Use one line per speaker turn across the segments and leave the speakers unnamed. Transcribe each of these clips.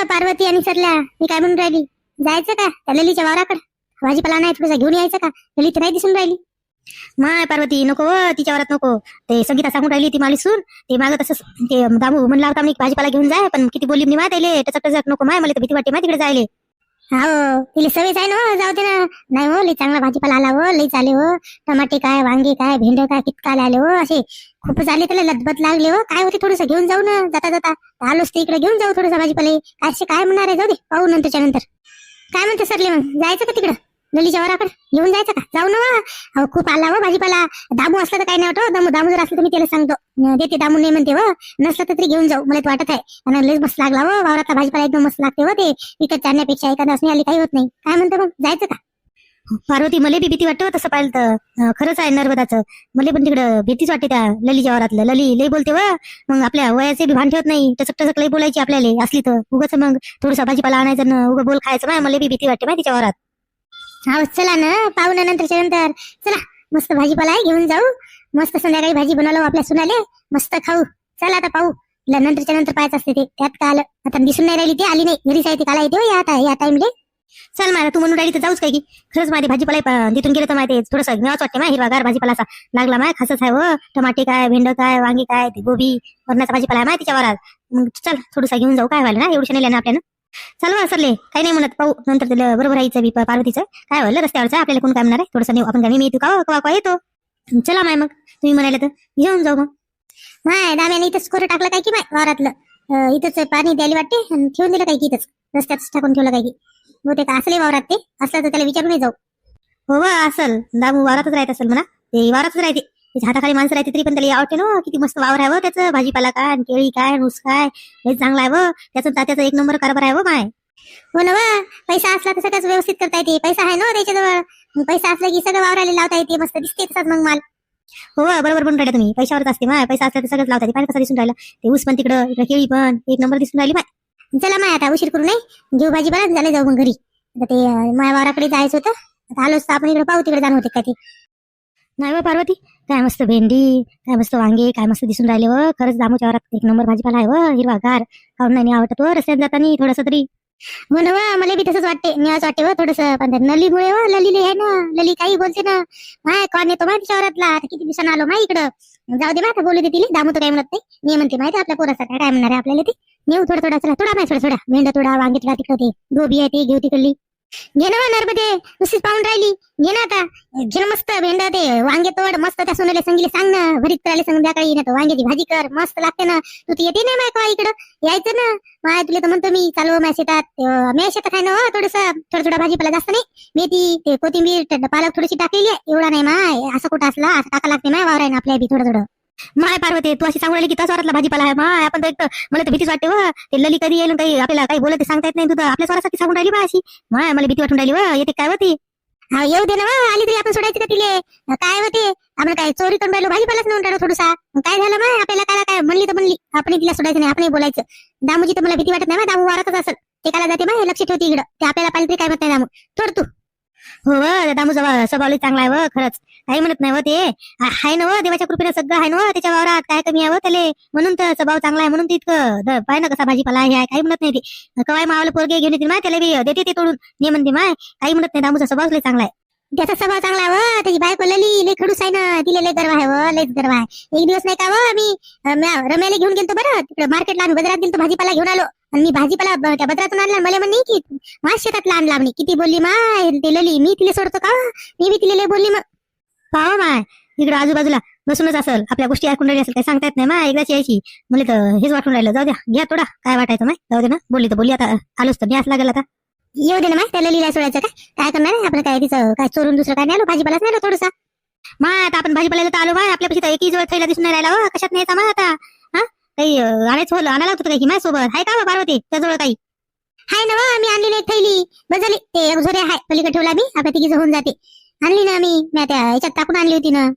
पार्वती आणि सरल्या, मी काय म्हणून राहिली, जायचं का त्या ललीच्या वावराकडे भाजीपाला नाही थोडासा घेऊन यायचं का? लली तर नाही दिसून राहिली. माय पार्वती नको तिच्या वरात नको. ते संगीता सांगून राहिली ती माली सून, ते मागं तसंच ते दामू म्हणला होता मी भाजीपाला घेऊन जाय, पण किती बोलली मी माहिती टचक टचक नको माय, मला तर भीती वाटते माय तिकडे जायले. हो तिला सवयच आहे ना, जाऊ दे ना. नाही हो, लई चांगला भाजीपाला आला हो, लई चाले हो. टमाटे काय, वांगे काय, भेंड काय, कितका आले हो. असे खूप झाले, त्याला लदबत लागले हो. काय होते थोडंसं घेऊन जाऊ ना, जाता जाता आलोच ते इकडे घेऊन जाऊ थोडंसं भाजीपाला. काय म्हणणार आहे, जाऊ दे पाहू नंतरच्या नंतर. काय म्हणते सरले, मग जायचं का तिकडं ललीच्या वराकडे घेऊन जायचं का? जाऊ ना. अहो खूप आला हो भाजीपाला. दामू असला तर काही नाही वाटत, दामू जर असलं तर मी त्याला सांगतो देते, दामू नाही म्हणते हो. नसलं तर तरी घेऊन जाऊ, मला वाटत आहे. आणि लईच मस्त लागला हो, वावरातला भाजीपाला एकदम मस्त लागते हो. ते विकत आणण्यापेक्षा एखादा असणे आली काही होत नाही. काय म्हणतो मग, जायचं का? पार्वती मला बी भीती वाटते तसं पाहिलं तर. खरंच आहे नर्मदाचं, मला पण तिकडं भीतीच वाटते त्या ललीच्या वरातलं. लली लई बोलते व, मग आपल्या वयाचे बी भान ठेवत नाही. टचक टचक लई बोलायची आपल्याला असली तर. उगाच मग थोडसा भाजीपाला आणायचं ना उगा बोल खायचं. मला बी भीती वाटते माहिती तिच्या वरात. हा चला ना, पाहू ना नंतरच्या नंतर. चला मस्त भाजीपाला आहे, घेऊन जाऊ. मस्त संध्याकाळी भाजी बनवलो आपल्या सुनाले, मस्त खाऊ. चला आता पाहू, नंतरच्या नंतर पाहायचं असते ते. त्यात काय आलं आता, दिसून नाही राहिली ती, आली नाही घरीच आहे ती. काला येते या टाइमले. चल मला तू म्हणून राहिली तर जाऊच काय की. खरंच माहिती भाजीपाला तिथून गेलं तर माहिती थोडंसं मिळाच वाटते माय. हिरवागार भाजीपाला लागला माय, खासच आहे व. टमाटे काय, भेंड काय, वांगी काय, गोबी वरणाचा भाजीपाला आहे माय तिच्या वरात. मग चल थोडंसं घेऊन जाऊ, काय व्हायला ना एवढं नेल्या ना आपल्याला. चल वा सरले, काही नाही म्हणत, पाहू नंतर त्याला बरोबर राहायचं बी. पार्वतीचं काय व्हायला रस्त्यावरचं आपल्याला कोण काय म्हणणार आहे. थोडंसं नेऊ आपण, गाणी मी येतो का येतो. चला माय, मग तुम्ही म्हणाले तर घेऊन जाऊ. मग माय दाम्याने इथंच कोरं टाकलं काय की माय वावरातलं. इथंच पाणी द्यायला वाटते आणि ठेवून दिलं काय की इथंच रस्त्यातच टाकून ठेवलं काय की. ते का असले वावरात ते असलं तर त्याला विचारून नाही जाऊ. हो वा असल, दामू वावरातच राहत असेल म्हणा, ते वावरातच राहते. त्याच्या हाताखाली माणसं राहते तरी पण त्याला आवडते ना. किती मस्त वावर आहे व त्याचं, भाजीपाला काय, केळी काय, ऊस काय, हे चांगला आहे व. त्याचा एक नंबर कारभार आहे व माय. हो ना वा, पैसा असला तर सगळंच व्यवस्थित करता येते. पैसा आहे ना त्याच्याजवळ, पैसा असला की सगळं वावराला लावता येते, मस्त दिसते तसाच मग माल. हो बरोबर म्हणून राहिला तुम्ही, पैशावरच असते माय. पैसा असला तर सगळंच लावता येते. पाहिजे कसा दिसून राहिला ते ऊस पण, तिकडं केळी पण एक नंबर दिसून राहिली माय. चला माय आता उशीर करू नये, घेऊ भाजीपाला झाले जाऊ मग घरी. आता ते माया वावराकडे जायचं होतं, आता आलोच तर आपण इकडे पाहू, तिकडे जाणं होते का ते. नाही व पार्वती, काय मस्त भेंडी, काय मस्त वांगे, काय मस्त दिसून राहिले व. खरंच दामूच्या वरात एक नंबर भाजीपाला आहे व, हिरवागार. खाऊन नाही आवडत व रस्त्यात जाताना थोडंसं तरी. म्हणून मला बी तसंच वाटते, निवास वाटते व थोडंसं. पण नलीमुळे व, लली आहे ना, लली काही बोलते ना माय. कोण येतो माहिती शहरातला, किती दिवसानं आलो माय इकडं. जाऊ दे माय, बोलू दे तिला. दामू तर काही म्हणत नाही, मी म्हणते माहिती आपल्या पोरासाठी काय म्हणणार आहे आपल्याला ते. नेऊ थोडा चला थोडा माय, थोडा भेंड थोडा, वांगे थोडा, तिकडे ते गोबी आहे ते घेऊ तिकडली. घे ना नर्मदे, नुसतीच पाहून राहिली. घे ना आता, घे ना मस्त भेंड ते वांगे तोड मस्त. त्या सोनाला संगीले सांग ना, भरीत करायला संध्याकाळी ना, तर वांग्याची भाजी कर, मस्त लागते ना. तू तर येते ना माय का इकडं, यायचं ना माय. तुला तर म्हणतो मी, चालू माझ्या शेतात. मी शेतात आहे ना थोडंसं, थोडा भाजीपाला जास्त नाही. मेथी ते कोथिंबीर पालक थोडीशी टाकलेली आहे, एवढा नाही माय. असं कुठं असला असं टाका लागते माय वावर आहे ना आपल्या बी थोडं. माय पार्वती, तू अशी सांगू राहिली की तसं वरातला भाजीपाला आहे माय. आपण तर एक मला तर भीतीच वाटते व. ते लली कधी येईल काही आपल्याला काही बोलत सांगता येत नाही. तू तर आपल्या स्वरासाठी सांगून राहिली माय अशी. माय मला भीती वाटून राहिली व, येते काय होती. हा येऊ दे ना, आली तरी आपण सोडायची का तिले. काय होते, आपण काय चोरी करून राहिलो, भाजीपालाच नेऊन राहिलो थोडसा. काय झालं माय, आपल्याला काय म्हणली तर म्हणली, आपण तिला सोडायचं नाही, आपण बोलायचं. दामूची तर मला भीती वाटत नाही माय, दामू वारातच असेल. ते काला जाते माय, लक्ष ठेवते इकडं. ते आपल्याला पाहिजे तरी काय म्हणत नाही दामू, थोड तू. हो दामूचा स्वभाव चांगला आहे व, खरंच काही म्हणत नाही व. ते आहे ना व, देवाच्या कृपेने सगळं आहे ना त्याच्या वावरात, काय कमी आहे व त्याले. म्हणून तर स्वभाव चांगला आहे, म्हणून तितकं पाय ना कसा भाजीपाला आहे, काही म्हणत नाही ते. कवाय मावाला पोरगे घेऊन येते माय, त्याला बी देते ते तोडून ने म्हणते माय. काही म्हणत नाही, दामूचा स्वभाव लय चांगला आहे. त्याचा स्वभाव चांगला आहे व. त्याची बायको लली लय खडूस आहे ना, तिला लय गर्व आहे व, लयच गर्व आहे. एक दिवस नाही का व, मी रम्याला घेऊन गेलतो बरं तिकडे मार्केटला, आम्ही बाजारात गेलतो, भाजीपाला घेऊन आलो. आणि मी भाजीपाला त्या बाजारातून आणला, मला म्हणे की माझ्या शेतातला आणला म्हणे. किती बोलली माय ते लली, मी तिला सोडतो का, मी बी तिला लय बोलली. मग पाहा माय, इकडे आजूबाजूला बसूनच असेल, आपल्या गोष्टी ऐकून राहिली असेल, काही सांगता येत नाही माय. एकदाच यायची, मला तर हेच वाटून राहिलं. जाऊ द्या, घ्या थोडा, काय वाटायचं माय, जाऊ दे ना. बोलली तर बोलली, आता आलोच तर न्यास लागेल. आता येऊ दे ना माय, त्या ललीला सोडायचं काय करणार आहे आपण, काय तिचं काय चोरून दुसरं काय नाही आलो, भाजीपालाच नाही आलो थोडसा माय. आता आपण भाजीपाला तर आलो माय, आपल्यापेक्षा एकही जवळ थैला दिसून नाही राहिला व. कशात न्यायचा माय आता, हा काही आणायचं होलं, आणायला होतं काही माय सोबत आहे का पार्वती त्याजवळ काही. हाय ना व, मी आणलेली एक थैली बजली, ते एक झोरे आहे पलीकडे ठेवला मी, आपल्या तिघीचं होऊन जाते. आणली ना मी त्या याच्यात टाकून आणली होती ना.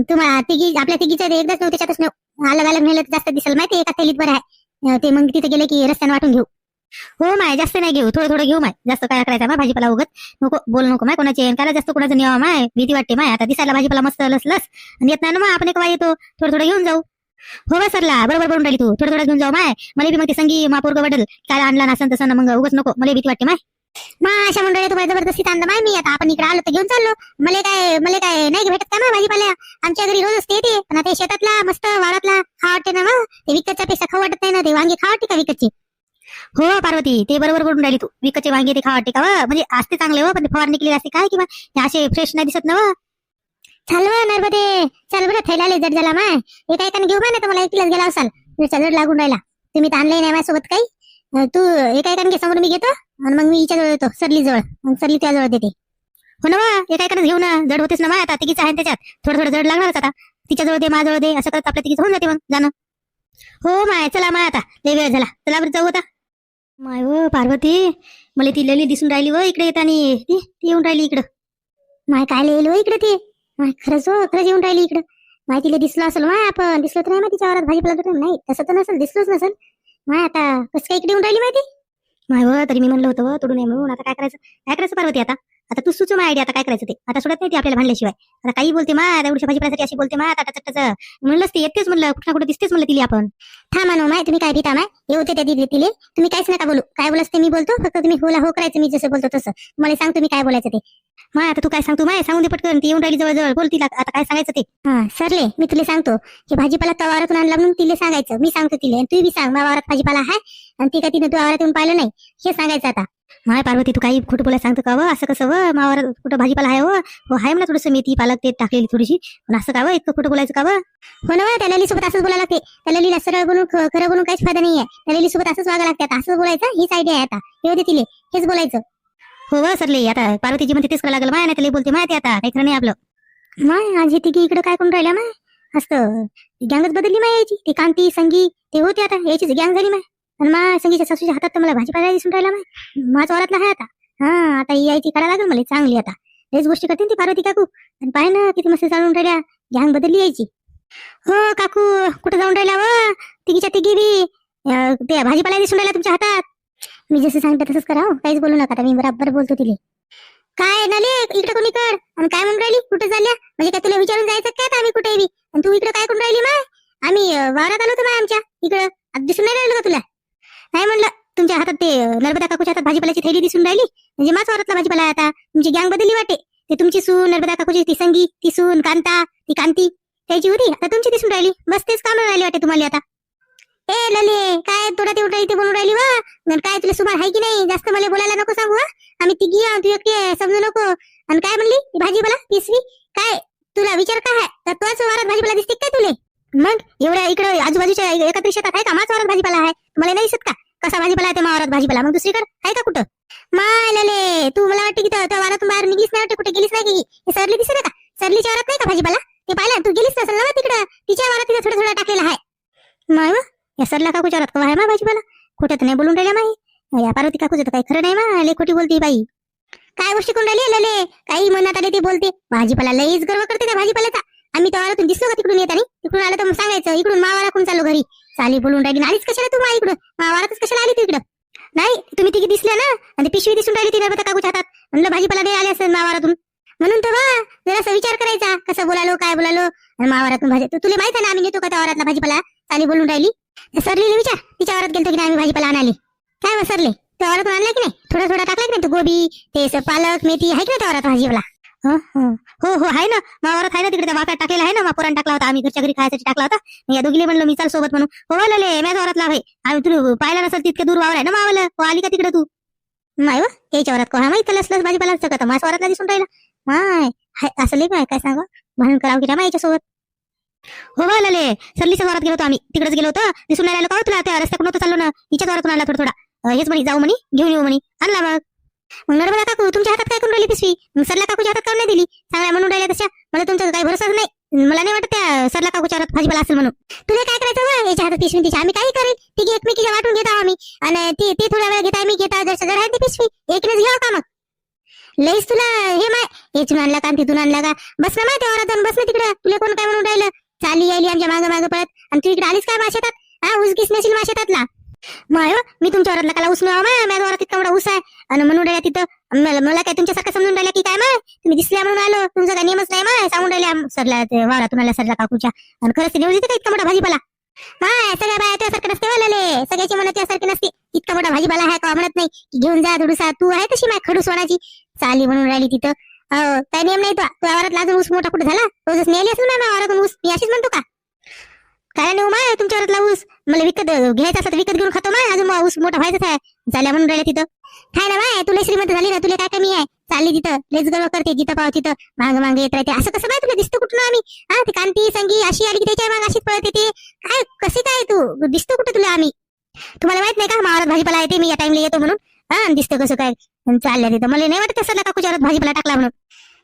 तुम्हाला तिघी आपल्या तिघीचं एकदाच नव्हतं, त्याच्यातच अलग अलग नेलं जास्त दिसेल माहिती, एका थैलीत बरं आहे ते. मग तिथे गेले की रस्त्याने वाटून घेऊ. हो माय, जास्त नाही घेऊ, थोडं थोडं घेऊ माय. जास्त काय करायचं माय, भाजीपाला उगत नको बोल नको माय कोणाचे, त्याला जास्त कोणाचं न्यावा माय, भीती वाटते माय. आता दिसायला भाजीपाला मस्त लस आणि येत नाही ना मग, आपण एक येतो, थोडं थोडं घेऊन जाऊ. हो बा सरला, बरोबर बोलून राहिली तू. थोडं थोडं घेऊन जाऊ माय. मला बी मग ते संगी महापौर वडल काय आणला नसन तसं मग उगच नको, मला भीती वाटते माय. मग अशा मंडळी तुम्हाला जबरदस्ती आणलं माय मी. आता आपण इकडे आलो तर घेऊन चाललो. मला काय नाही भेटत का माय भाजीपाला? आमच्या घरी रोज असते ते, पण ते शेतातला मस्त वावरातला खा वाटते ना मग. ते विकतच्या पेक्षा खाऊ वाटत नाही ना. ते वांगे खा वाटते का विकतची? हो पार्वती, ते बरोबर बोलून राहिली तू. विकतचे वांगे ते खा वाटते का म्हणजे असते चांगले हो, पण ते फवारणी केलेले असते काय किंवा ते असे फ्रेश नाही दिसत ना. चाल नर्मदे, चल बरं थैलाले जड झाला माय. एका एकाने घेऊ माय ना, तर मला एकटीलाच गेला असाल. जड लागून राहिला. तुम्ही तर आणलंय नाही माझ्यासोबत काही. तू एका एकाने घे, समोर मी घेतो आणि मग मी हिच्या जवळ येतो सरली जवळ. मग सरली त्या जवळ देते. हो ना एका एकाने घेऊ ना, जड होतेच ना माय. आता तिघीच आहे त्याच्यात, थोडं थोडं जड लागणारच आता. तिच्या जवळ दे, माझ्याजवळ दे, असं करत आपल्या तिघीच होऊन जाते मग जाणं. हो माय, चला माय आता लय वेळ झाला, चला बरं जाऊ आता. माय हो पार्वती, मला ती लली दिसून राहिली व इकडे येतानी. ती येऊन राहिली इकडं. माय काय येईल हो इकडे ते. माय खरंच हो, खरंच येऊन राहिली इकडं. माय तिला दिसलं असेल माय, आपण दिसलो तर नाही माहिती तिच्या वरात भाजीपाला नाही, तसं तर नसेल, दिसलोच नसेल माय. आता कसं काय इकडे येऊन राहिली माहिती माय हो. तरी मी म्हणलं होतं तोडून नये म्हणून. आता काय करायचं पार्वती आता. आता तू सुचू माय आयडिया, आता काय करायचं ते. आता सोडत नाही ती आपल्याला भांडल्याशिवाय. आता काही बोलते मा, एवढ्या भाजीपाल्यासाठी अशी बोलते मा. आता चट्टाचं म्हणलंच ते येतेच म्हणलं, कुठं ना कुठं दिसतेच म्हणलं तिला आपण. थांबा ना माय, तुम्ही काय भीता माय. येऊ ते दिले तिले, तुम्ही काहीच नका बोलू. काय बोलस ते मी बोलतो, फक्त तुम्ही होला हो करायचं, मी जसं बोलतो तसं. मला सांग तुम्ही काय बोलायचं ते. माय आता तू काय सांगतो माय, सांगून दे पटकन. ती येऊन राहिली जवळ जवळ, बोल तिला आता काय सांगायचं ते. हा सरले, मी तुला सांगतो की भाजीपाला तवारातून आणला म्हणून तिला सांगायचं. मी सांगतो तिला, तू बी सांग वावरात भाजीपाला आहे आणि ती का तिने तू वावरात येऊन पाहिलं नाही हे सांगायचं आता. माय पार्वती, तू काही खोटं बोलायला सांगतो का व? असं कसं व? मावावर कुठं भाजीपाला आहे हो? आहे मला थोडंसं मेथी पालक ते टाकलेली थोडीशी, पण असं का व? इतकं खोटं बोलायचं का व? हो ना, त्या लली सोबत असंच बोलायला लागते. त्या ललीला सरळ बोलून खरं बोलून काहीच फायदा नाहीये. त्या लली सोबत असंच वागा लागते. असंच बोलायचं, हीच आयडिया आहे आता. येऊ दे तिले, हेच बोलायचं. हो व सरले, आता पार्वतीची म्हणते तेच करायला लागलं माय. नाही त्याला बोलते माय ते आता काही खरं नाही आपलं. माय आज येते की इकडे काय करून राहिल्या माय? असतं गँगच बदलली माय यायची. ती कांती संगी ते होते, आता यायचीच गँग झाली माय. आणि मा संगीच्या सासूच्या हातात तर मला भाजीपाला दिसून राहिला माय. माझ्या वरातला आहे आता. हा आता ही यायची करायला लागेल मला चांगली. आता हेच गोष्टी करते ती पार्वती काकू. आणि पाय ना किती मस्त चालून राहिल्या, गँग बदलली यायची. हो काकू, कुठं जाऊन राहिल्या व? तिघीच्या तिघी बी ते भाजीपाला दिसून राहिला तुमच्या हातात. मी जसं सांगते तसंच करा, काहीच बोलू नका. आता मी बरोबर बोलतो तिले. काय नाले इकडे कोणी कर आणि काय म्हणून राहिली, कुठे चालल्या? म्हणजे काय तुला विचारून जायचं काय आता आम्ही कुठे बी? आणि तू इकडे काय करून राहिली माय? आम्ही वावरात आलो होतो माय आमच्या इकडं. आता दिसून नाही राहिलं का तुला? नाही म्हणलं, तुमच्या हातात ते नर्मदा काकूच्या हातात भाजीपाल्याची थैली दिसून राहिली. म्हणजे माझ्या वावरातला भाजीपाला आहे आता. तुमची गँग बदलली वाटे. ते तुमची सून नर्मदा काकूची ती संगी, ती सून कांता, ती कांती त्याची होती, आता तुमची दिसून राहिली. बस तेच काम राहिली वाटे तुम्हाला आता. ए लले, काय थोडा तेवढा इथे बोलून राहिली वा? काय तुला सुमार आहे की नाही? जास्त मला बोलायला नको सांगू. आम्ही तिघी तू एकटी समजू नको. आणि काय म्हणली भाजीपाला पिसवी? काय तुला विचार काय आहे? तर तोच वावरात भाजीपाला दिसते काय तुले? मग एवढ्या इकडे आजूबाजूच्या एकत्र शेतात आहे का माझ्या वावरात भाजीपाला आहे? मला नाही दिसत का कसा भाजीपाला आहे ते वावरात भाजीपाला? मग दुसरीकडे आहे का कुठं? माय लले, तू मला वाटते की त्या वावरातून बाहेर निघलीच नाही वाटते, कुठे गेलीच नाही की? हे सरली दिसत का? सरलीच्या वावरात नाही का भाजीपाला? ते पाहिलं तू गेलीच नसेल ना तिकडं. तिच्या वावरात तिथे थोडं थोडं टाकलेलं आहे. माय या सरला काकूच्या वावरात का आहे मा भाजीपाला? खोटं तर नाही बोलून राहिल्या माई. या पार्वती काकूचं तर काही खरं नाही मा. लय खोटी बोलते बाई. काय गोष्टी करून राहिली लले? काही मनात आले ते बोलते. भाजीपाला लईच गर्व करते त्या भाजीपाल्याचा. आम्ही त्या वावरातून दिसलो का तिकडून येतानी? तिकडून आलं तर मग सांगायचं इकडून मावारा कोण चाललो घरी. चाली बोलून राहिली. आलीच कशाला तू मा इकडं? मावारातच कशाला आली तू इकडं? नाही तुम्ही तिघी दिसल्या ना, आणि पिशवी दिसून राहिली ती नर्मदा काकूच्या हातात. म्हणलं भाजीपाला नाही आले असेल मावारातून, म्हणून तर वा जरासा विचार करायचा कसं बोलालो काय बोलालो. आणि मावारातून भाजी तुला माहित आहे ना आम्ही नेतो का त्या वावरातला भाजीपाला? चाली बोलून राहिली. सरलीला विचार, तिच्या वावरात गेलतो की नाही आम्ही भाजीपाला आणाले. काय व सरले, त्या वावरातून आणला की नाही? थोडा थोडा टाकला की नाही? तू गोबी ते पालक मेथी आहे की नाही त्या वावरात भाजीपाला? हो हो आहे ना, मावरात आहे ना तिकडे. त्या वाफ्यात टाकलेला आहे ना, मापोरान टाकला होता आम्ही, घरच्या घरी खायसाठी टाकला होता. या दोघीले म्हणलं मी चाल सोबत म्हणून. हो लले, माझ्या वावरातला आहे. आम्ही तुला पाहिला नसेल तितके दूर वावर आहे ना मावाला. हो आली का तिकडे तू? नाही व याच्या वरात हा माहिती लसलस भाजीपाला सगळं माझ्या वावरातला दिसून राहिला. माय असं लई काय सांगा म्हणून करावं की नाही याच्यासोबत. हो लले, सरलीच्या वावरात गेलो होतो आम्ही. तिकडेच गेलो होतो, दिसून नाही राहिलं का तुला? त्या रस्त्याकडून होतं चाललो ना, हिच्याच वावरातून आणला थोडा थोडा. हेच म्हणे जाऊ म्हणे, घेऊन येऊ म्हणे. आणला मग नर्मदा काकू तुमच्या हातात काय करून राहिली पिशवी? मग सरला काकूच्या हातात काऊन नाही दिली? चांगल्या म्हणून राहिल्या तशा. मला तुमचा काही भरोसाच नाही. मला नाही वाटत त्या सरला काकूच्या हातात भाजीपाला असेल म्हणून. तुला काय करायचं याच्या हातात पिशवी तिच्या? आम्ही काही करेल तिघी एकमेकीच्या वाटून घेतो आम्ही. आणि ते थोड्या वेळ घेता मी घेता जर सगळं आहे ती पिशवी एकच घ्यावं का मग? लईच तुला हे माय याचून आणला का तिथून आणला का? बस ना माय त्या वरात जाऊन बस ना तिकडं. तुला कोण काय म्हणून राहिलं? चाली यायली आमच्या मागं मागं पळत, आणि तू इकडे आलीस काय माझ्या शेतात? हा उसगीस नशील माझ्या शेतातला. माय मी तुमच्या वरातला काला ऊस नवा माय, माझ्या वरात इतका मोठा ऊस आहे. आणि म्हणून राहिल्या तिथं मला काय तुमच्यासारखं समजून राहिल्या की काय माय? तुम्ही दिसल्या म्हणून आलो, तुमचा काय नियमच नाही माय. सांगून राहिल्या सरला वावरातून आल्या सरला काकूच्या. आणि खरंच ते नेऊ देते का इतका मोठा भाजीपाला? माय सगळ्या बाया तुझ्यासारखं नसते वाले, सगळ्याची मनं तुझ्यासारखी नसते. इतका मोठा भाजीपाला आहे का म्हणत नाही की घेऊन जा थोडसा. तू आहे तशी माय खडूस वाणाची चाली म्हणून राहिली तिथं. काय नियम नाही तो आवारात अजून ऊस मोठा कुठे झाला? रोजच नेली असून ना आवारातून ऊस. मी अशीच म्हणतो का? काय नाही माय तुमच्या घरातला ऊस मला विकत घ्यायचा असला तर विकत घेऊन खातो माय. अजून ऊस मोठा व्हायचाच आहे. झाल्या म्हणून राहिले तिथं. काय ना माय तुला श्रीमंत झाली ना, तुला काय कमी आहे? चालली तिथं लेच गर्व करते, जिथं पाव तिथं माग माग येत राहते. असं कसं माय तुला दिसतो कुठून आम्ही? हा ती कांती संगी अशी आली की त्याच्या माग अशीच पळत येते. काय कसे काय तू दिसतो कुठे तुला आम्ही? तुम्हाला माहित नाही का मावरात भाजीपाला येते, मी या टाइमला येतो म्हणून. हा दिसतं कसं काय चालल्या तिथं. मला नाही वाटत सरला काकूच्या वरात भाजीपाला टाकला म्हणून.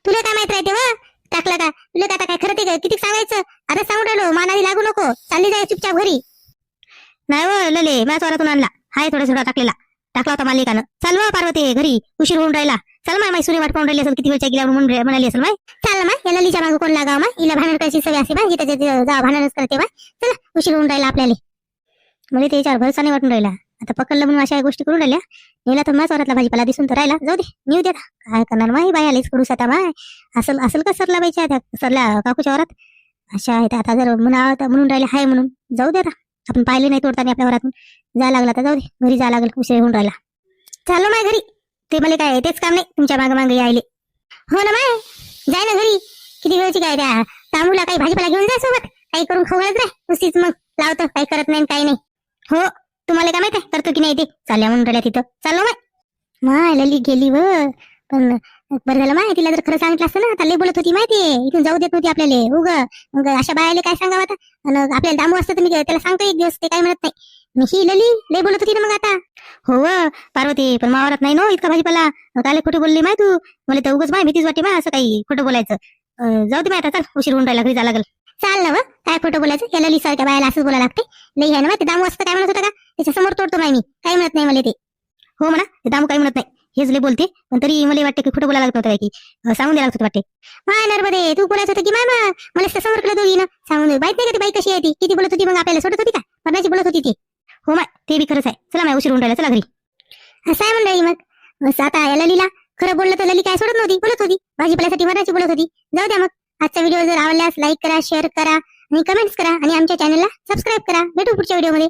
तुला काय माहित राहते व टाकला का? तुला आता काय खरं ते किती सांगायचं? आता सांगून राहिलो मानादी लागू नको, चालली जाय चुपचाप घरी. नाही व लले माझ्या वरातून आणला हाय थोडा थोडा टाकला होता मालिकानं. चाल व पार्वती घरी उशीर होऊन राहिला. चल माय सुने वाट पाहून राहिली असेल, किती वेळच्या गेल्या म्हणून म्हणाली असेल माय. चाल माय या ललीच्या मागं कोण लागाव माय, हिला भांडण करायची सगळी असे माय, जिथे जा भांडणच करते माय. चला उशीर होऊन राहिला आपल्याला. मला त्याच्यावर भरसा नाही वाटून राहिला. आता पकडलं म्हणून अशा गोष्टी करून राहिल्या. नेला तर माझ्या वरातला भाजीपाला दिसून तर राहिला. जाऊ दे नेऊ दे. काय करणार माय बाई आलीच कडूस आता माय. असल का सरला बाईच्या त्या सरल्या काकूच्या वरात अशा आहेत. आता जर म्हणून राहिले हाय म्हणून जाऊ दे. आता आपण पाहिले नाही तोडताना आपल्या वरातून जा लागला तर जाऊ दे, घरी जा लागेल उशीर होऊन राहिला. चालो माय घरी. ते मला काय तेच काम नाही तुमच्या मागे मागे यायले. हो ना माय जाय ना घरी. किती वेळची काय त्या तांबूला काही भाजीपाला घेऊन जाय सोबत, काही करून खवळत राह. नुसतीच मग लावतं काही करत नाही काही नाही. हो तुम्हाला काय माहित आहे करतो की नाही ते. चालल्या म्हणून राहिल्या तिथं. चाललो माय लली गेली व. पण बरं झालं माय तिला जर खरं सांगितलं असतं ना, आता लई बोलत होती माहितीये, इथून जाऊ देत नव्हती आपल्याला. उग मग अशा बायाले काय सांगावं आता. आणि आपल्याला दामू असतं तर मी त्याला सांगतो एक दिवस, ते काय म्हणत नाही. ही लली लई बोलत होती ना मग आता. हो पार्वती पण मावरात नाही नो इतका भाजीपाला. काले खोटं बोलली माय तू. मला तर उगच माय भीतीच वाटते माय असं काही खोटं बोलायचं. जाऊ दे माय आता चल उशीर होऊन राहिला, घरी जा लागल. चाल ना व काय खोटं बोलायचं. या लली सारख्या बायाला असंच बोलायला लागते. लई आहे ना माहिती दामू असतं काय म्हणत होता का? त्याच्या समोर तोडतो माय मी, काही म्हणत नाही मला ते. हो म्हणा ते दामू काही म्हणत नाही, हेच लई बोलते. पण तरी मला वाटते की खोटं बोलायला लागत होतं की सांगून द्यायला लागत वाटते. माय नर्मदे तू बोलायचं होतं की माय मला समोर केलं दोघी ना सांगून दे. माहित नाही का ती बाई कशी आहे ती, किती बोलत होती मग आपल्याला सोडत होती का? मरणाची बोलत होती ती. हो माय ते बी खरंच आहे. चला माय उशीर होऊन राहिला, चला घरी. असं आहे म्हणून राहिली मग आता या ललीला खरं बोललं तर लली काय सोडत नव्हती, बोलत होती भाजीपाल्यासाठी मरणाची बोलत होती. जाऊ द्या मग. आजचा व्हिडिओ जर आवडल्यास लाईक करा, शेअर करा आणि कमेंट्स करा आणि आमच्या चॅनलला सबस्क्राईब करा. भेटू पुढच्या व्हिडिओमध्ये.